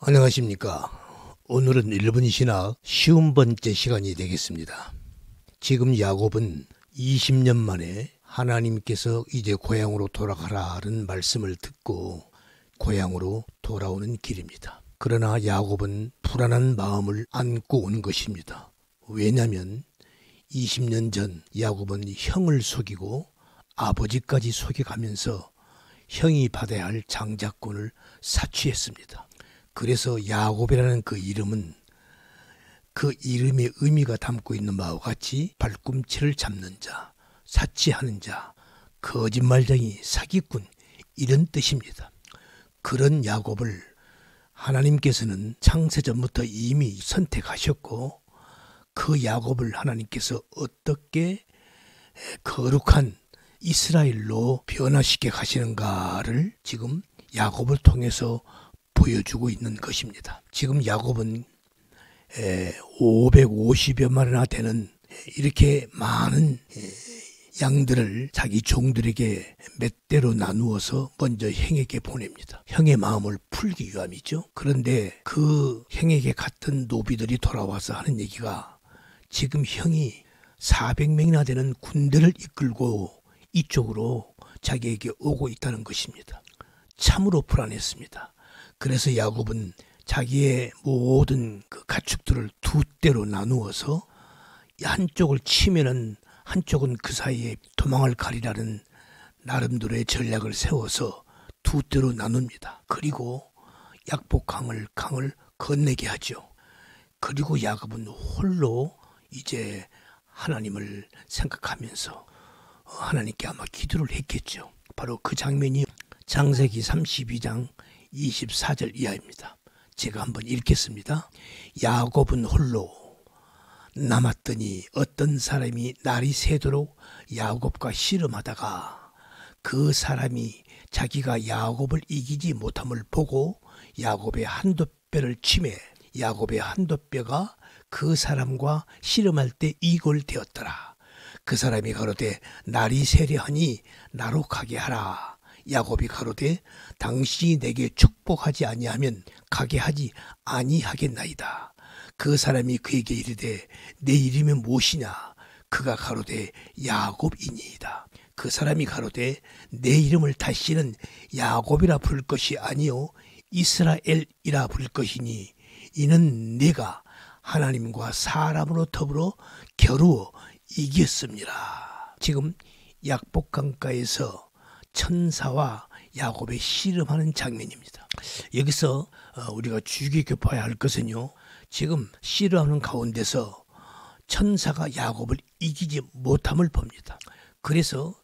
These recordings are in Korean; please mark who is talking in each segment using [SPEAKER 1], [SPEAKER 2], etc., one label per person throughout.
[SPEAKER 1] 안녕하십니까. 오늘은 일본 신학 쉬운 번째 시간이 되겠습니다. 지금 야곱은 20년 만에 하나님께서 이제 고향으로 돌아가라는 말씀을 듣고 고향으로 돌아오는 길입니다. 그러나 야곱은 불안한 마음을 안고 온 것입니다. 왜냐하면 20년 전 야곱은 형을 속이고 아버지까지 속여가면서 형이 받아야 할 장자권을 사취했습니다. 그래서 야곱이라는 그 이름은 그 이름의 의미가 담고 있는 바와 같이 발꿈치를 잡는 자, 사치하는 자, 거짓말쟁이, 사기꾼 이런 뜻입니다. 그런 야곱을 하나님께서는 창세전부터 이미 선택하셨고 그 야곱을 하나님께서 어떻게 거룩한 이스라엘로 변화시켜 가시는가를 지금 야곱을 통해서 보여주고 있는 것입니다. 지금 야곱은 550여 마리나 되는 이렇게 많은 양들을 자기 종들에게 몇 대로 나누어서 먼저 형에게 보냅니다. 형의 마음을 풀기 위함이죠. 그런데 그 형에게 갔던 노비들이 돌아와서 하는 얘기가 지금 형이 400명이나 되는 군대를 이끌고 이쪽으로 자기에게 오고 있다는 것입니다. 참으로 불안했습니다. 그래서 야곱은 자기의 모든 그 가축들을 두 대로 나누어서 한쪽을 치면은 한쪽은 그 사이에 도망을 가리라는 나름대로의 전략을 세워서 두 대로 나눕니다. 그리고 약복강을 건네게 하죠. 그리고 야곱은 홀로 이제 하나님을 생각하면서 하나님께 아마 기도를 했겠죠. 바로 그 장면이 창세기 32장 24절 이하입니다. 제가 한번 읽겠습니다. 야곱은 홀로 남았더니 어떤 사람이 날이 새도록 야곱과 씨름하다가 그 사람이 자기가 야곱을 이기지 못함을 보고 야곱의 한두 뼈를 치매 야곱의 한두 뼈가 그 사람과 씨름할 때 이골되었더라. 그 사람이 가로되 날이 새려하니 나로 가게 하라. 야곱이 가로되 당신이 내게 축복하지 아니하면 가게 하지 아니하겠나이다. 그 사람이 그에게 이르되 내 이름이 무엇이냐. 그가 가로되 야곱이니이다. 그 사람이 가로되 내 이름을 다시는 야곱이라 부를 것이 아니요 이스라엘이라 부를 것이니 이는 내가 하나님과 사람으로 더불어 겨루어 이겼습니다. 지금 약복강가에서 천사와 야곱의 씨름하는 장면입니다. 여기서 우리가 주의 깊어야 할 것은요. 지금 씨름하는 가운데서 천사가 야곱을 이기지 못함을 봅니다. 그래서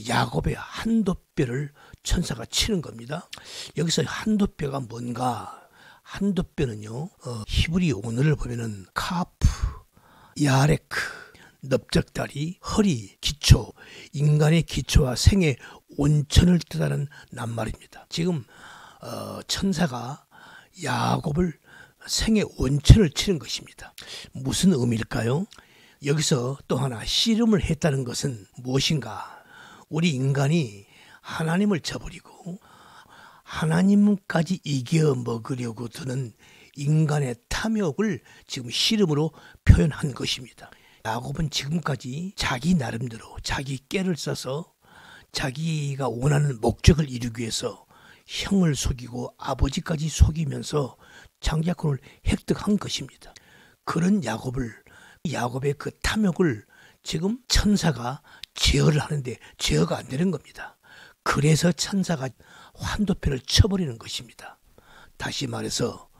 [SPEAKER 1] 야곱의 한두 뼈를 천사가 치는 겁니다. 여기서 한두 뼈가 뭔가 한두 뼈는요. 히브리 언어를 보면은 카프, 야레크, 넓적다리, 허리, 기초, 인간의 기초와 생의 온천을 뜻하는 낱말입니다. 지금 천사가 야곱을 생의 온천을 치는 것입니다. 무슨 의미일까요? 여기서 또 하나 씨름을 했다는 것은 무엇인가? 우리 인간이 하나님을 저버리고 하나님까지 이겨 먹으려고 드는 인간의 탐욕을 지금 씨름으로 표현한 것입니다. 야곱은 지금까지 자기 나름대로 자기 깨를 써서 자기가 원하는 목적을 이루기 위해서 형을 속이고 아버지까지 속이면서 장자권을 획득한 것입니다. 그런 야곱의 그 탐욕을 지금 천사가 제어를 하는데 제어가 안 되는 겁니다. 그래서 천사가 환도표를 쳐버리는 것입니다. 다시 말해서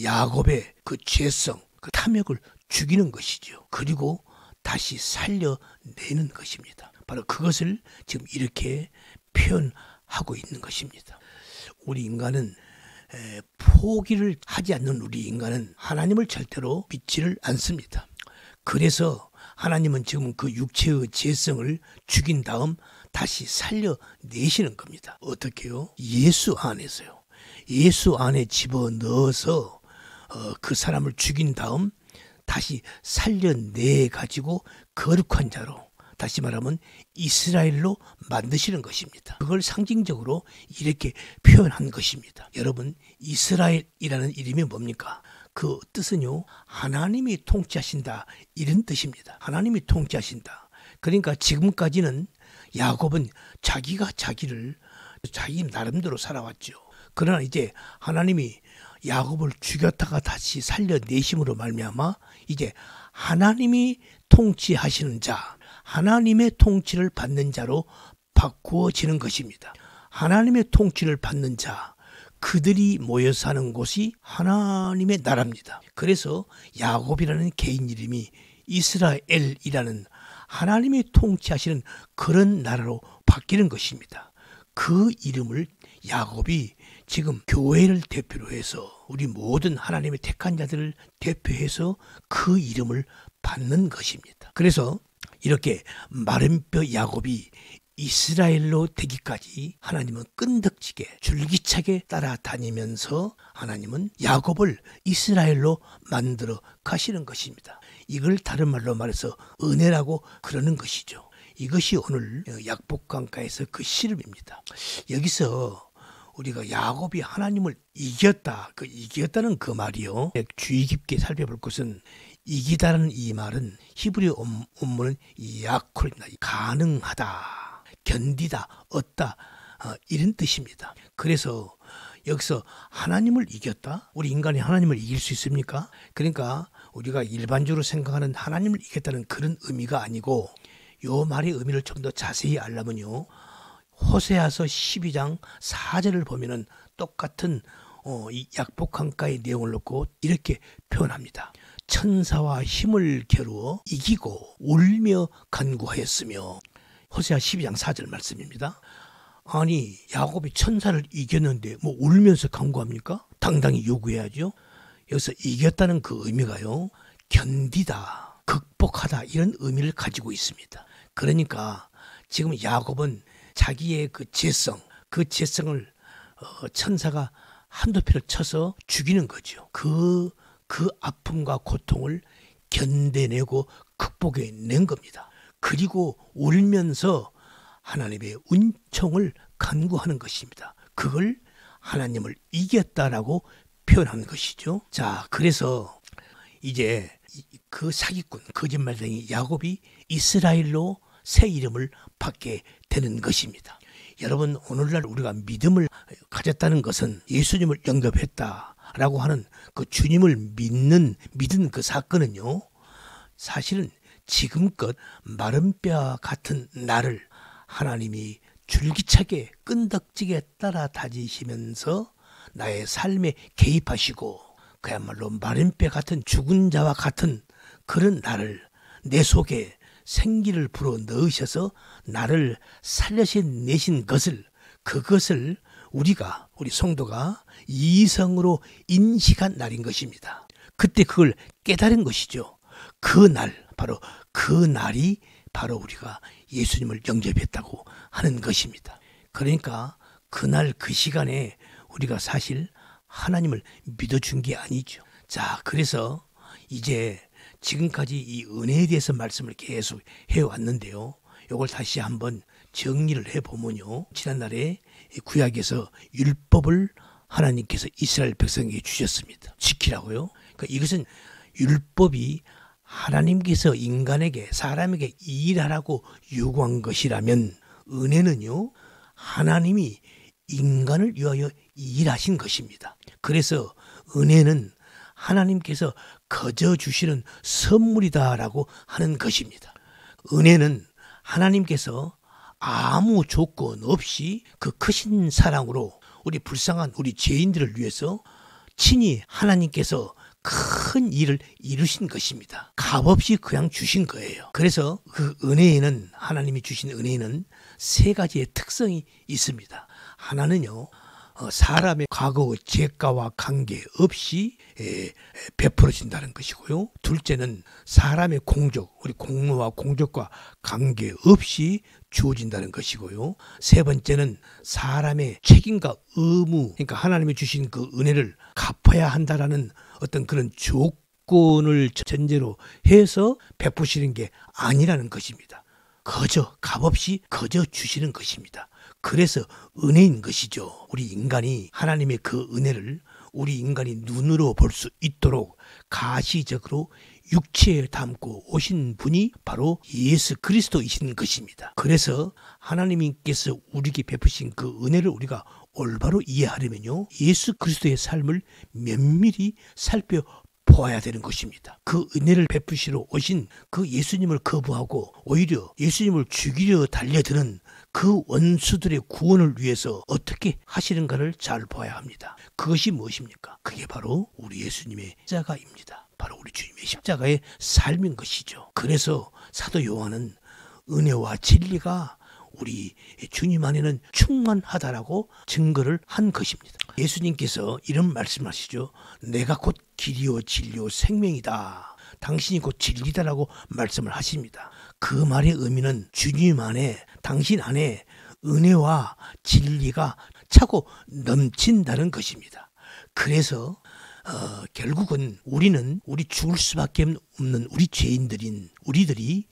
[SPEAKER 1] 야곱의 그 죄성, 그 탐욕을 죽이는 것이죠. 그리고 다시 살려내는 것입니다. 바로 그것을 지금 이렇게 표현하고 있는 것입니다. 우리 인간은 포기를 하지 않는 우리 인간은 하나님을 절대로 믿지를 않습니다. 그래서 하나님은 지금 그 육체의 죄성을 죽인 다음 다시 살려내시는 겁니다. 어떻게요? 예수 안에서요. 예수 안에 집어넣어서 그 사람을 죽인 다음 다시 살려내 가지고 거룩한 자로 다시 말하면 이스라엘로 만드시는 것입니다. 그걸 상징적으로 이렇게 표현한 것입니다. 여러분 이스라엘이라는 이름이 뭡니까? 그 뜻은요, 하나님이 통치하신다, 이런 뜻입니다. 하나님이 통치하신다. 그러니까 지금까지는 야곱은 자기가 자기 나름대로 살아왔죠. 그러나 이제 하나님이 야곱을 죽였다가 다시 살려내심으로 말미암아 이제 하나님이 통치하시는 자, 하나님의 통치를 받는 자로 바꾸어지는 것입니다. 하나님의 통치를 받는 자, 그들이 모여 사는 곳이 하나님의 나라입니다. 그래서 야곱이라는 개인 이름이 이스라엘이라는 하나님이 통치하시는 그런 나라로 바뀌는 것입니다. 그 이름을 야곱이 지금 교회를 대표로 해서 우리 모든 하나님의 택한 자들을 대표해서 그 이름을 받는 것입니다. 그래서 이렇게 마른 뼈 야곱이 이스라엘로 되기까지 하나님은 끈덕지게 줄기차게 따라다니면서 하나님은 야곱을 이스라엘로 만들어 가시는 것입니다. 이걸 다른 말로 말해서 은혜라고 그러는 것이죠. 이것이 오늘 약복강가에서 그 씨름입니다. 여기서 우리가 야곱이 하나님을 이겼다, 그 이겼다는 그 말이요, 주의 깊게 살펴볼 것은 이기다라는 이 말은 히브리 원문은 야콜입니다. 가능하다, 견디다, 얻다, 이런 뜻입니다. 그래서 여기서 하나님을 이겼다? 우리 인간이 하나님을 이길 수 있습니까? 그러니까 우리가 일반적으로 생각하는 하나님을 이겼다는 그런 의미가 아니고, 요 말의 의미를 좀 더 자세히 알려면요, 호세아서 12장 4절을 보면은 똑같은 이 약복강가의 내용을 놓고 이렇게 표현합니다. 천사와 힘을 겨루어 이기고 울며 간구하였으며. 호세아 12장 4절 말씀입니다. 아니, 야곱이 천사를 이겼는데 뭐 울면서 간구합니까? 당당히 요구해야죠. 여기서 이겼다는 그 의미가요, 견디다, 극복하다, 이런 의미를 가지고 있습니다. 그러니까 지금 야곱은 자기의 그 재성을 천사가 한두 표를 쳐서 죽이는 거죠. 그 아픔과 고통을 견뎌내고 극복해낸 겁니다. 그리고 울면서 하나님의 은총을 간구하는 것입니다. 그걸 하나님을 이겼다라고 표현하는 것이죠. 자, 그래서 이제 그 사기꾼, 거짓말쟁이 야곱이 이스라엘로 새 이름을 받게 되는 것입니다. 여러분, 오늘날 우리가 믿음을 가졌다는 것은 예수님을 영접했다라고 하는 그 주님을 믿은 그 사건은요, 사실은 지금껏 마른 뼈 같은 나를 하나님이 줄기차게 끈덕지게 따라 다지시면서 나의 삶에 개입하시고, 그야말로 마른 뼈 같은 죽은 자와 같은 그런 나를 내 속에 생기를 불어 넣으셔서 나를 살려내신 그것을 우리 성도가 이성으로 인식한 날인 것입니다. 그때 그걸 깨달은 것이죠. 그 날이 바로 우리가 예수님을 영접했다고 하는 것입니다. 그러니까 그날 그 시간에 우리가 사실 하나님을 믿어준 게 아니죠. 자, 그래서 이제 지금까지 이 은혜에 대해서 말씀을 계속 해왔는데요, 이걸 다시 한번 정리를 해보면요, 지난날에 구약에서 율법을 하나님께서 이스라엘 백성에게 주셨습니다. 지키라고요. 그러니까 이것은 율법이 하나님께서 인간에게, 사람에게 일하라고 요구한 것이라면, 은혜는요, 하나님이 인간을 위하여 일하신 것입니다. 그래서 은혜는 하나님께서 거저 주시는 선물이다라고 하는 것입니다. 은혜는 하나님께서 아무 조건 없이 그 크신 사랑으로 불쌍한 우리 죄인들을 위해서 친히 하나님께서 큰 일을 이루신 것입니다. 값없이 그냥 주신 거예요. 그래서 그 은혜에는, 하나님이 주신 은혜에는 세 가지의 특성이 있습니다. 하나는요, 사람의 과거의 죄가와 관계없이 베풀어진다는 것이고요. 둘째는 사람의 공적, 우리 공로와 공적과 관계없이 주어진다는 것이고요. 세 번째는 사람의 책임과 의무, 그러니까 하나님이 주신 그 은혜를 갚아야 한다라는 어떤 그런 조건을 전제로 해서 베푸시는 게 아니라는 것입니다. 값없이 거저 주시는 것입니다. 그래서 은혜인 것이죠. 우리 인간이 하나님의 그 은혜를 우리 인간이 눈으로 볼 수 있도록 가시적으로 육체에 담고 오신 분이 바로 예수 그리스도이신 것입니다. 그래서 하나님께서 우리에게 베푸신 그 은혜를 우리가 올바로 이해하려면요, 예수 그리스도의 삶을 면밀히 살펴보아야 되는 것입니다. 그 은혜를 베푸시러 오신 그 예수님을 거부하고 오히려 예수님을 죽이려 달려드는 그 원수들의 구원을 위해서 어떻게 하시는가를 잘 보아야 합니다. 그것이 무엇입니까? 그게 바로 우리 예수님의 십자가입니다. 바로 우리 주님의 십자가의 삶인 것이죠. 그래서 사도 요한은 은혜와 진리가 우리 주님 안에는 충만하다라고 증거를 한 것입니다. 예수님께서 이런 말씀하시죠. 내가 곧 길이요 진리요 생명이다. 당신이 곧 진리다라고 말씀을 하십니다. 그 말의 의미는 주님 안에, 당신 안에 은혜와 진리가 차고 넘친다는 것입니다. 그래서 결국은 우리는 우리 죽을 수밖에 없는 우리 죄인들인 우리들이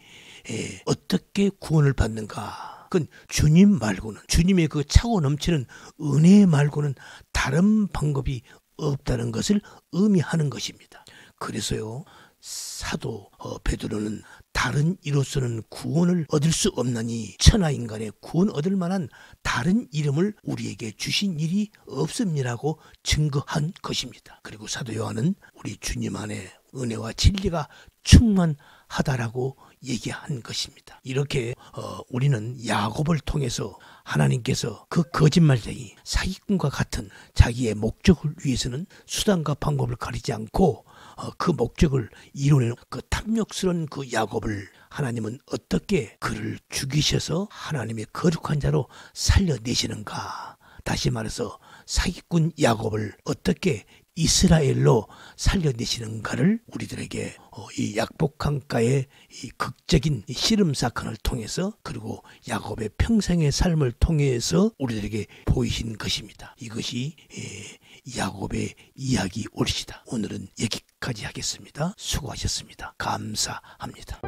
[SPEAKER 1] 어떻게 구원을 받는가? 그건 주님 말고는, 주님의 그 차고 넘치는 은혜 말고는 다른 방법이 없다는 것을 의미하는 것입니다. 그래서요, 사도 베드로는 다른 이로서는 구원을 얻을 수 없나니 천하 인간의 구원 얻을 만한 다른 이름을 우리에게 주신 일이 없음이라고 증거한 것입니다. 그리고 사도 요한은 우리 주님 안에 은혜와 진리가 충만하다라고 얘기한 것입니다. 이렇게 우리는 야곱을 통해서 하나님께서 그 거짓말쟁이 사기꾼과 같은 자기의 목적을 위해서는 수단과 방법을 가리지 않고 그 목적을 이루는 그 탐욕스러운 그 야곱을 하나님은 어떻게 그를 죽이셔서 하나님의 거룩한 자로 살려내시는가? 다시 말해서 사기꾼 야곱을 어떻게 이스라엘로 살려내시는가를 우리들에게 이 약복강가의 이 극적인 씨름 사건을 통해서, 그리고 야곱의 평생의 삶을 통해서 우리들에게 보이신 것입니다. 이것이 야곱의 이야기 올시다. 오늘은 여기까지 하겠습니다. 수고하셨습니다. 감사합니다.